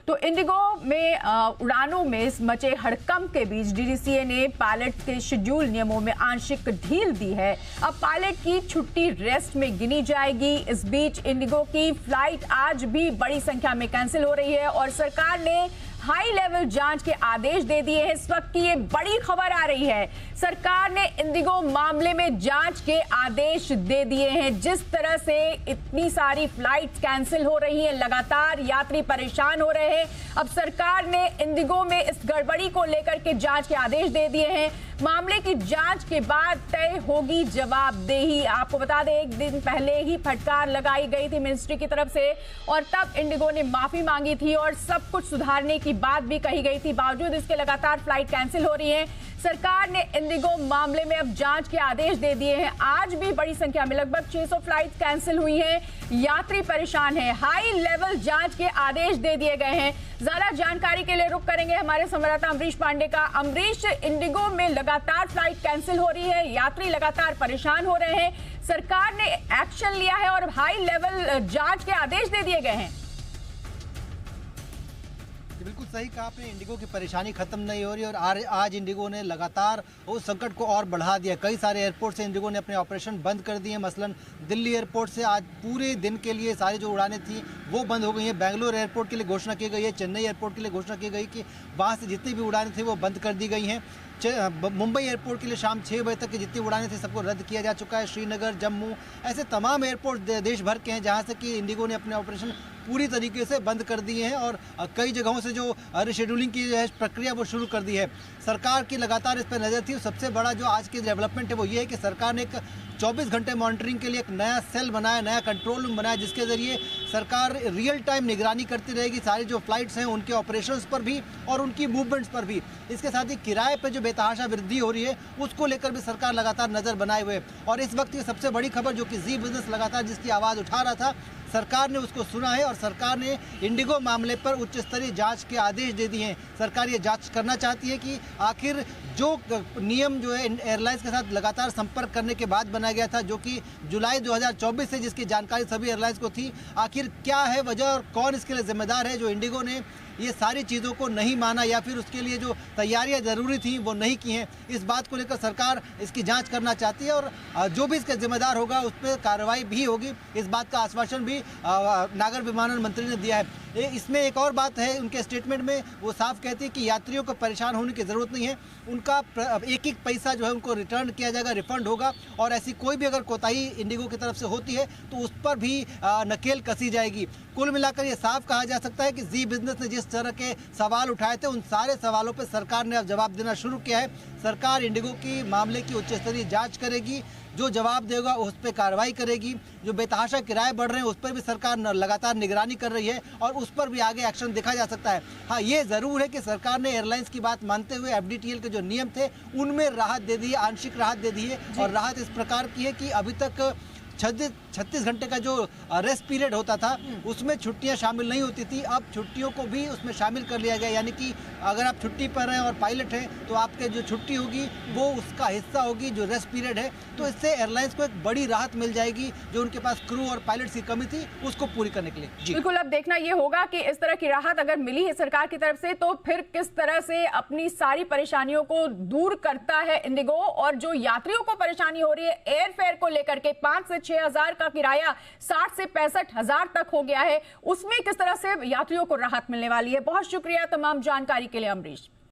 तो इंडिगो में उड़ानों में मचे हड़कंप के बीच डीजीसीए ने पायलट के शेड्यूल नियमों में आंशिक ढील दी है। अब पायलट की छुट्टी रेस्ट में गिनी जाएगी। इस बीच इंडिगो की फ्लाइट आज भी बड़ी संख्या में कैंसिल हो रही है और सरकार ने हाई लेवल जांच के आदेश दे दिए हैं। इस वक्त की ये बड़ी खबर आ रही है, सरकार ने इंडिगो मामले में जांच के आदेश दे दिए हैं। जिस तरह से इतनी सारी फ्लाइट्स कैंसिल हो रही हैं, लगातार यात्री परेशान हो रहे हैं, अब सरकार ने इंडिगो में इस गड़बड़ी को लेकर के जांच के आदेश दे दिए हैं। मामले की जांच के बाद तय होगी जवाबदेही। आपको बता दें, एक दिन पहले ही फटकार लगाई गई थी मिनिस्ट्री की तरफ से और तब इंडिगो ने माफी मांगी थी और सब कुछ सुधारने की बात भी कही गई थी। बावजूद इसके लगातार फ्लाइट कैंसिल हो रही है। सरकार ने इंडिगो मामले में अब जांच के आदेश दे दिए हैं। आज भी बड़ी संख्या में लगभग 600 फ्लाइट कैंसिल हुई हैं। यात्री परेशान हैं। हाई लेवल जांच के आदेश दे दिए गए हैं। ज्यादा जानकारी के लिए रुक करेंगे हमारे संवाददाता अमरीश पांडे का। अमरीश, इंडिगो में लगातार फ्लाइट कैंसिल हो रही है, यात्री लगातार परेशान हो रहे हैं, सरकार ने एक्शन लिया है और हाई लेवल जांच के आदेश दे दिए गए हैं। बिल्कुल सही कहा आपने, इंडिगो की परेशानी खत्म नहीं हो रही और आज इंडिगो ने लगातार उस संकट को और बढ़ा दिया। कई सारे एयरपोर्ट से इंडिगो ने अपने ऑपरेशन बंद कर दिए हैं। मसलन दिल्ली एयरपोर्ट से आज पूरे दिन के लिए सारी जो उड़ानें थी वो बंद हो गई हैं। बेंगलुरु एयरपोर्ट के लिए घोषणा की गई है, चेन्नई एयरपोर्ट के लिए घोषणा की गई कि वहाँ से जितनी भी उड़ानें थी वो बंद कर दी गई हैं। मुंबई एयरपोर्ट के लिए शाम 6 बजे तक की जितनी उड़ानें थी सबको रद्द किया जा चुका है। श्रीनगर, जम्मू, ऐसे तमाम एयरपोर्ट देश भर के हैं जहाँ से कि इंडिगो ने अपने ऑपरेशन पूरी तरीके से बंद कर दिए हैं और कई जगहों से जो रिशेड्यूलिंग की है प्रक्रिया वो शुरू कर दी है। सरकार की लगातार इस पर नज़र थी। सबसे बड़ा जो आज की डेवलपमेंट है वो ये है कि सरकार ने एक 24 घंटे मॉनिटरिंग के लिए एक नया सेल बनाया, नया कंट्रोल रूम बनाया, जिसके ज़रिए सरकार रियल टाइम निगरानी करती रहेगी सारी जो फ्लाइट्स हैं उनके ऑपरेशंस पर भी और उनकी मूवमेंट्स पर भी। इसके साथ ही किराए पर जो बेतहाशा वृद्धि हो रही है उसको लेकर भी सरकार लगातार नज़र बनाए हुए। और इस वक्त की सबसे बड़ी खबर जो कि जी बिजनेस लगातार जिसकी आवाज़ उठा रहा था, सरकार ने उसको सुना है और सरकार ने इंडिगो मामले पर उच्च स्तरीय जांच के आदेश दे दिए हैं। सरकार ये जांच करना चाहती है कि आखिर जो नियम जो है एयरलाइंस के साथ लगातार संपर्क करने के बाद बनाया गया था, जो कि जुलाई 2024 से जिसकी जानकारी सभी एयरलाइंस को थी, आखिर क्या है वजह और कौन इसके लिए जिम्मेदार है जो इंडिगो ने ये सारी चीज़ों को नहीं माना या फिर उसके लिए जो तैयारियां ज़रूरी थी वो नहीं की हैं। इस बात को लेकर सरकार इसकी जांच करना चाहती है और जो भी इसका जिम्मेदार होगा उस पर कार्रवाई भी होगी। इस बात का आश्वासन भी नागर विमानन मंत्री ने दिया है। इसमें एक और बात है, उनके स्टेटमेंट में वो साफ कहती है कि यात्रियों को परेशान होने की ज़रूरत नहीं है। उनका एक एक पैसा जो है उनको रिटर्न किया जाएगा, रिफंड होगा और ऐसी कोई भी अगर कोताही इंडिगो की तरफ से होती है तो उस पर भी नकेल कसी जाएगी। कुल मिलाकर ये साफ कहा जा सकता है कि जी बिजनेस ने जिस तरह के सवाल उठाए थे उन सारे सवालों पर सरकार ने अब जवाब देना शुरू किया है। सरकार इंडिगो की मामले की उच्च स्तरीय जाँच करेगी, जो जवाब देगा उस पर कार्रवाई करेगी। जो बेतहाशा किराए बढ़ रहे हैं उस पर भी सरकार लगातार निगरानी कर रही है और उस पर भी आगे एक्शन देखा जा सकता है। हाँ, ये ज़रूर है कि सरकार ने एयरलाइंस की बात मानते हुए एफडीटीएल के जो नियम थे उनमें राहत दे दी है, आंशिक राहत दे दी है और राहत इस प्रकार की है कि अभी तक 36 घंटे का जो रेस्ट पीरियड होता था उसमें छुट्टियां शामिल नहीं होती थी। अब छुट्टियों को भी उसमें शामिल कर लिया गया, यानी कि अगर आप छुट्टी पर हैं और पायलट हैं तो आपके जो छुट्टी होगी वो उसका हिस्सा होगी जो रेस्ट पीरियड है। तो इससे एयरलाइंस को एक बड़ी राहत मिल जाएगी जो उनके पास क्रू और पायलट्स की कमी थी उसको पूरी करने के लिए। जी बिल्कुल, अब देखना ये होगा कि इस तरह की राहत अगर मिली है सरकार की तरफ से तो फिर किस तरह से अपनी सारी परेशानियों को दूर करता है इंडिगो। और जो यात्रियों को परेशानी हो रही है एयर फेयर को लेकर के, 5 से 6 हजार का किराया 60 से 65 हजार तक हो गया है, उसमें किस तरह से यात्रियों को राहत मिलने वाली है। बहुत शुक्रिया तमाम जानकारी के लिए अमरीश।